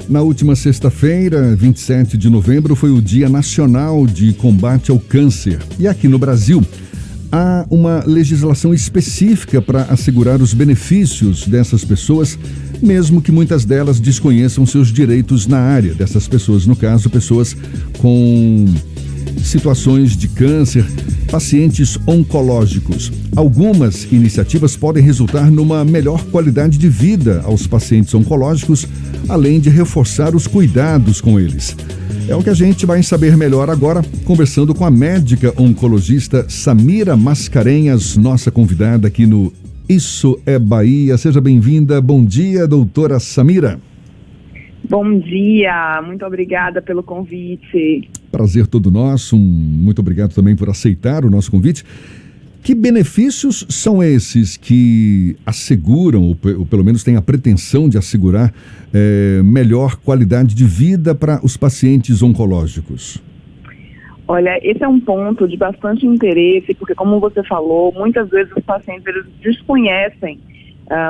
Na última sexta-feira, 27 de novembro, foi o Dia Nacional de Combate ao Câncer. E aqui no Brasil, há uma legislação específica para assegurar os benefícios dessas pessoas, mesmo que muitas delas desconheçam seus direitos na área. Dessas pessoas, no caso, pessoas com situações de câncer, pacientes oncológicos. Algumas iniciativas podem resultar numa melhor qualidade de vida aos pacientes oncológicos, além de reforçar os cuidados com eles. É o que a gente vai saber melhor agora, conversando com a médica oncologista Samira Mascarenhas, nossa convidada aqui no Isso é Bahia. Seja bem-vinda. Bom dia, doutora Samira. Bom dia, muito obrigada pelo convite. Prazer todo nosso, muito obrigado também por aceitar o nosso convite. Que benefícios são esses que asseguram, ou pelo menos têm a pretensão de assegurar, melhor qualidade de vida para os pacientes oncológicos? Olha, esse é um ponto de bastante interesse, porque como você falou, muitas vezes os pacientes eles desconhecem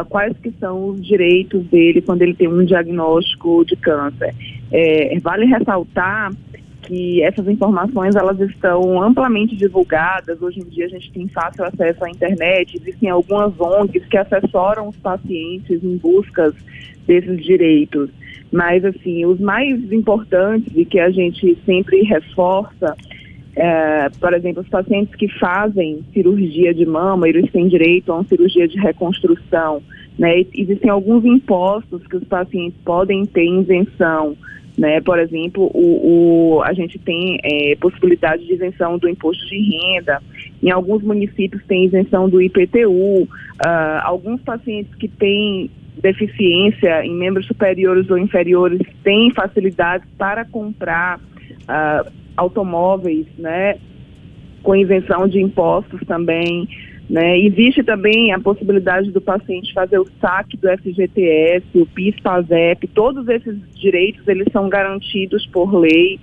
quais que são os direitos dele quando ele tem um diagnóstico de câncer. Vale ressaltar que essas informações elas estão amplamente divulgadas. Hoje em dia a gente tem fácil acesso à internet, existem algumas ONGs que assessoram os pacientes em busca desses direitos. Mas, assim, os mais importantes e que a gente sempre reforça, por exemplo, os pacientes que fazem cirurgia de mama, eles têm direito a uma cirurgia de reconstrução, né? Existem alguns impostos que os pacientes podem ter isenção, né? Por exemplo, a gente tem possibilidade de isenção do imposto de renda. Em alguns municípios tem isenção do IPTU. Alguns pacientes que têm deficiência em membros superiores ou inferiores têm facilidades para comprar automóveis, né, com isenção de impostos também, né? Existe também a possibilidade do paciente fazer o saque do FGTS, o PIS/PASEP. Todos esses direitos eles são garantidos por lei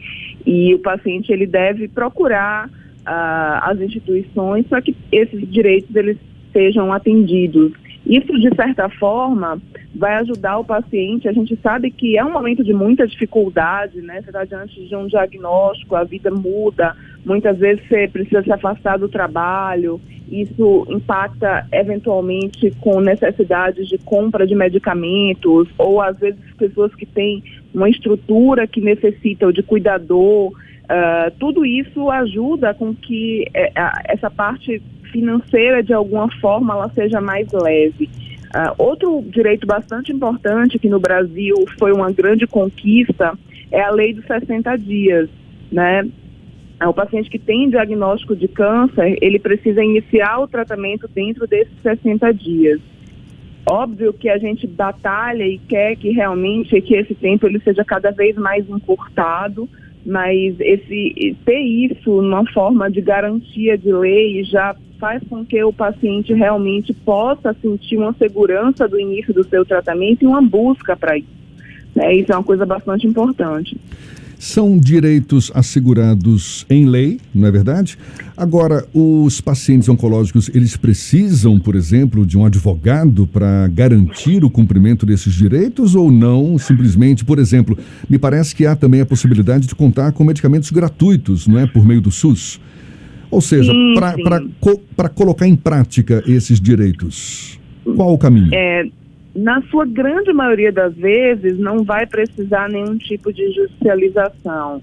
e o paciente ele deve procurar as instituições para que esses direitos eles sejam atendidos. Isso, de certa forma, vai ajudar o paciente. A gente sabe que é um momento de muita dificuldade, né? Você está diante de um diagnóstico, a vida muda, muitas vezes você precisa se afastar do trabalho, isso impacta eventualmente com necessidades de compra de medicamentos, ou às vezes pessoas que têm uma estrutura que necessitam de cuidador. Tudo isso ajuda com que essa parte financeira, de alguma forma, ela seja mais leve. Outro direito bastante importante que no Brasil foi uma grande conquista é a lei dos 60 dias, né? O paciente que tem diagnóstico de câncer, ele precisa iniciar o tratamento dentro desses 60 dias. Óbvio que a gente batalha e quer que realmente esse tempo ele seja cada vez mais encurtado, mas ter isso numa forma de garantia de lei já faz com que o paciente realmente possa sentir uma segurança do início do seu tratamento e uma busca para isso. Isso é uma coisa bastante importante. São direitos assegurados em lei, não é verdade? Agora, os pacientes oncológicos, eles precisam, por exemplo, de um advogado para garantir o cumprimento desses direitos ou não? Simplesmente, por exemplo, me parece que há também a possibilidade de contar com medicamentos gratuitos, não é? Por meio do SUS. Ou seja, para colocar em prática esses direitos, qual o caminho? Na sua grande maioria das vezes, não vai precisar nenhum tipo de judicialização.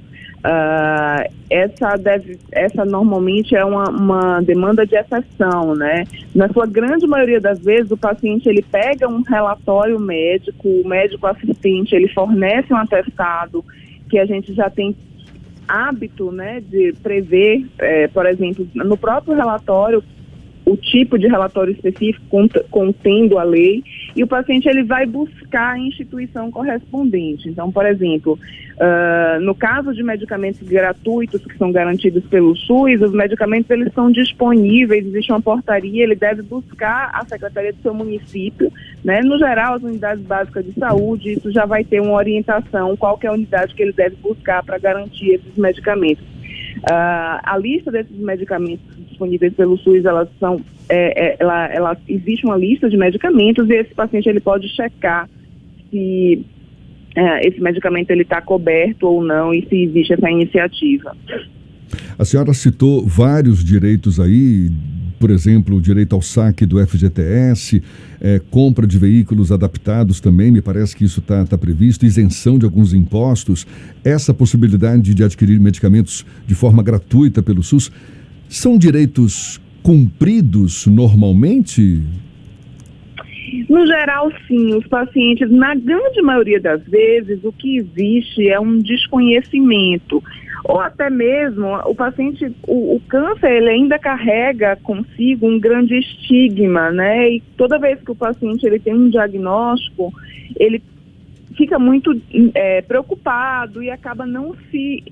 Essa normalmente é uma demanda de exceção, né? Na sua grande maioria das vezes, o paciente ele pega um relatório médico, o médico assistente ele fornece um atestado que a gente já tem hábito, né, de prever, por exemplo, no próprio relatório, o tipo de relatório específico contendo a lei, e o paciente ele vai buscar a instituição correspondente. Então, por exemplo, no caso de medicamentos gratuitos que são garantidos pelo SUS, os medicamentos eles são disponíveis, existe uma portaria, ele deve buscar a secretaria do seu município, né? No geral, as unidades básicas de saúde, isso já vai ter uma orientação, qual que é a unidade que ele deve buscar para garantir esses medicamentos. A lista desses medicamentos disponíveis pelo SUS, existe uma lista de medicamentos e esse paciente ele pode checar se esse medicamento ele está coberto ou não e se existe essa iniciativa. A senhora citou vários direitos aí, por exemplo, o direito ao saque do FGTS, compra de veículos adaptados também, me parece que isso está previsto, isenção de alguns impostos, essa possibilidade de adquirir medicamentos de forma gratuita pelo SUS. São direitos cumpridos normalmente? No geral, sim. Os pacientes, na grande maioria das vezes, o que existe é um desconhecimento. Ou até mesmo, o paciente, o câncer, ele ainda carrega consigo um grande estigma, né? E toda vez que o paciente ele tem um diagnóstico, ele fica muito preocupado e acaba não se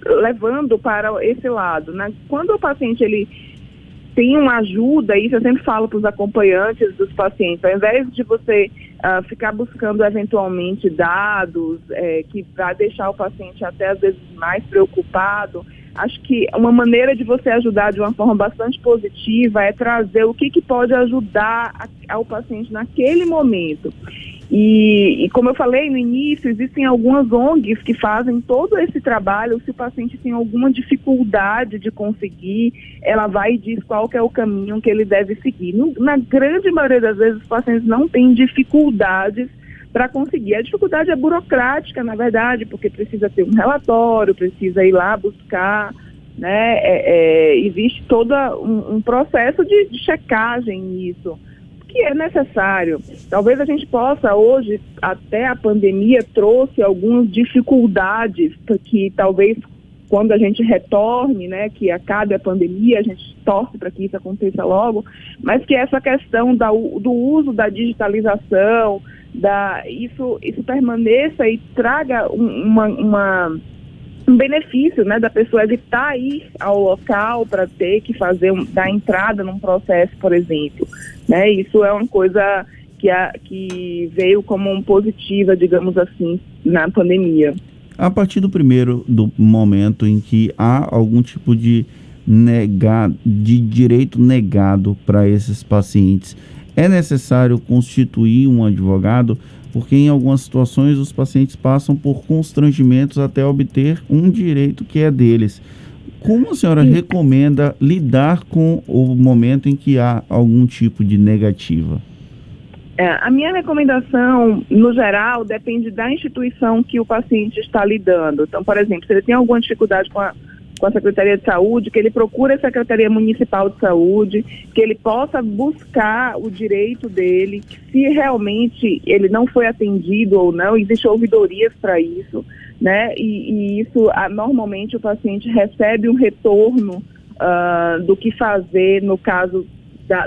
levando para esse lado, né? Quando o paciente, ele tem uma ajuda, isso eu sempre falo para os acompanhantes dos pacientes, ao invés de você ficar buscando eventualmente dados que vai deixar o paciente até às vezes mais preocupado, acho que uma maneira de você ajudar de uma forma bastante positiva é trazer o que pode ajudar ao paciente naquele momento. E como eu falei no início, existem algumas ONGs que fazem todo esse trabalho. Se o paciente tem alguma dificuldade de conseguir, ela vai e diz qual que é o caminho que ele deve seguir. Na grande maioria das vezes, os pacientes não têm dificuldades para conseguir. A dificuldade é burocrática, na verdade, porque precisa ter um relatório, precisa ir lá buscar, né? Existe todo um processo de checagem nisso, que é necessário. Talvez a gente possa hoje, até a pandemia trouxe algumas dificuldades que talvez quando a gente retorne, né, que acabe a pandemia, a gente torce para que isso aconteça logo, mas que essa questão do uso da digitalização, isso permaneça e traga um benefício, né, da pessoa evitar ir ao local para ter que dar entrada num processo, por exemplo. Né? Isso é uma coisa que veio como positiva, digamos assim, na pandemia. A partir do momento em que há algum tipo de direito negado para esses pacientes, é necessário constituir um advogado, porque em algumas situações os pacientes passam por constrangimentos até obter um direito que é deles. Como a senhora recomenda lidar com o momento em que há algum tipo de negativa? A minha recomendação, no geral, depende da instituição que o paciente está lidando. Então, por exemplo, se ele tem alguma dificuldade com a Secretaria de Saúde, que ele procure a Secretaria Municipal de Saúde, que ele possa buscar o direito dele, se realmente ele não foi atendido ou não, existem ouvidorias para isso, né? E isso, normalmente, o paciente recebe um retorno do que fazer no caso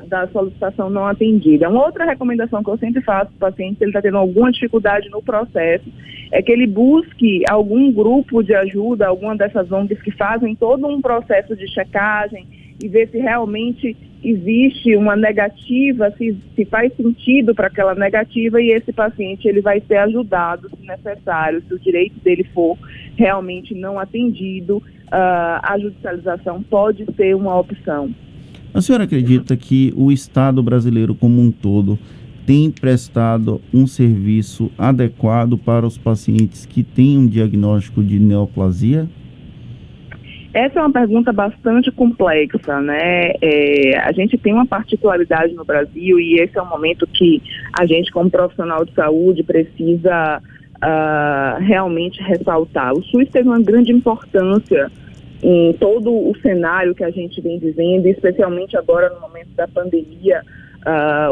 da solicitação não atendida. Uma outra recomendação que eu sempre faço para o paciente, se ele está tendo alguma dificuldade no processo, é que ele busque algum grupo de ajuda, alguma dessas ONGs que fazem todo um processo de checagem e ver se realmente existe uma negativa, se faz sentido para aquela negativa, e esse paciente ele vai ser ajudado, se necessário, se o direito dele for realmente não atendido, a judicialização pode ser uma opção. A senhora acredita que o Estado brasileiro como um todo tem prestado um serviço adequado para os pacientes que têm um diagnóstico de neoplasia? Essa é uma pergunta bastante complexa, né? A gente tem uma particularidade no Brasil e esse é um momento que a gente, como profissional de saúde, precisa realmente ressaltar. O SUS teve uma grande importância em todo o cenário que a gente vem vivendo, especialmente agora no momento da pandemia.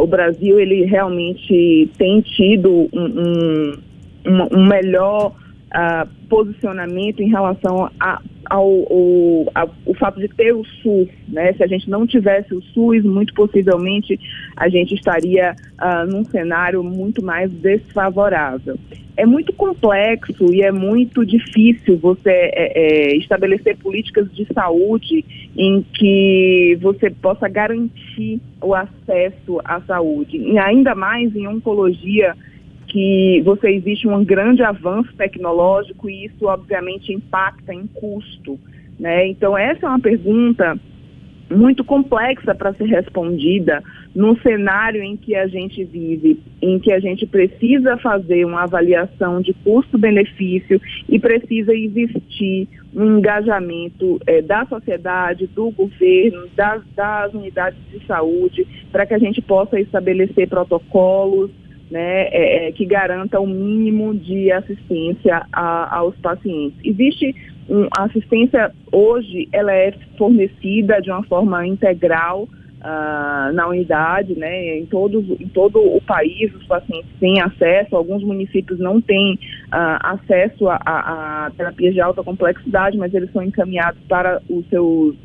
O Brasil, ele realmente tem tido um melhor posicionamento em relação ao fato de ter o SUS, né? Se a gente não tivesse o SUS, muito possivelmente a gente estaria num cenário muito mais desfavorável. É muito complexo e é muito difícil você estabelecer políticas de saúde em que você possa garantir o acesso à saúde, e ainda mais em oncologia, que existe um grande avanço tecnológico e isso obviamente impacta em custo, né? Então essa é uma pergunta muito complexa para ser respondida, num cenário em que a gente vive, em que a gente precisa fazer uma avaliação de custo-benefício e precisa existir um engajamento da sociedade, do governo, das unidades de saúde, para que a gente possa estabelecer protocolos, né, que garanta o mínimo de assistência aos pacientes. Existe a assistência hoje, ela é fornecida de uma forma integral na unidade, né, em todo o país os pacientes têm acesso, alguns municípios não têm acesso a terapias de alta complexidade, mas eles são encaminhados para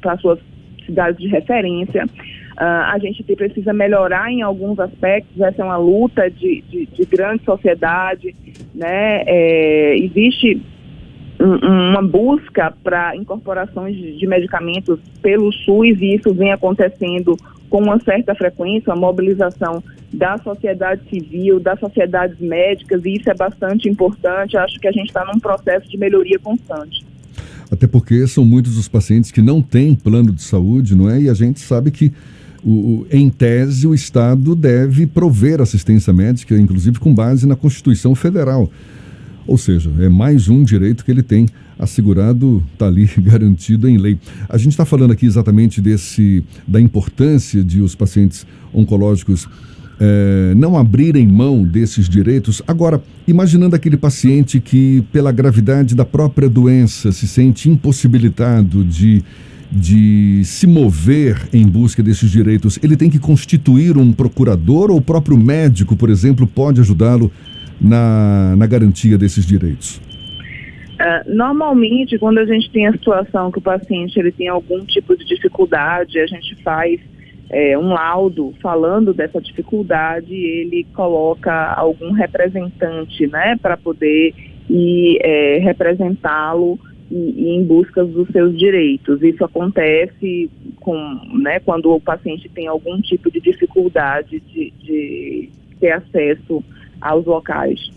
as suas cidades de referência. A gente precisa melhorar em alguns aspectos, essa é uma luta de grande sociedade, né, existe uma busca para incorporações de medicamentos pelo SUS e isso vem acontecendo com uma certa frequência, a mobilização da sociedade civil, das sociedades médicas, e isso é bastante importante. Acho que a gente está num processo de melhoria constante. Até porque são muitos os pacientes que não têm plano de saúde, não é? E a gente sabe que, em tese, o Estado deve prover assistência médica, inclusive com base na Constituição Federal. Ou seja, é mais um direito que ele tem assegurado, está ali garantido em lei. A gente está falando aqui exatamente da importância de os pacientes oncológicos não abrirem mão desses direitos. Agora, imaginando aquele paciente que, pela gravidade da própria doença, se sente impossibilitado de se mover em busca desses direitos, ele tem que constituir um procurador ou o próprio médico, por exemplo, pode ajudá-lo na garantia desses direitos? Normalmente, quando a gente tem a situação que o paciente ele tem algum tipo de dificuldade, a gente faz um laudo falando dessa dificuldade, ele coloca algum representante, né, para poder ir representá-lo e em busca dos seus direitos. Isso acontece quando o paciente tem algum tipo de dificuldade de ter acesso aos locais.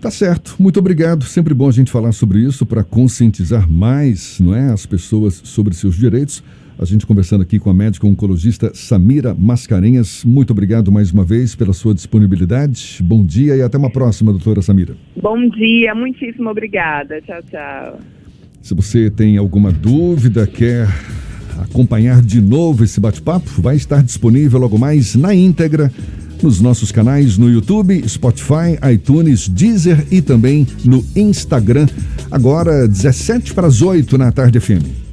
Tá certo, muito obrigado. Sempre bom a gente falar sobre isso para conscientizar mais, não é, as pessoas sobre seus direitos. A gente conversando aqui com a médica oncologista Samira Mascarenhas. Muito obrigado mais uma vez pela sua disponibilidade. Bom dia e até uma próxima, doutora Samira. Bom dia, muitíssimo obrigada. Tchau, tchau. Se você tem alguma dúvida, quer acompanhar de novo esse bate-papo, vai estar disponível logo mais na íntegra nos nossos canais no YouTube, Spotify, iTunes, Deezer e também no Instagram. Agora 7:17 na Tarde FM.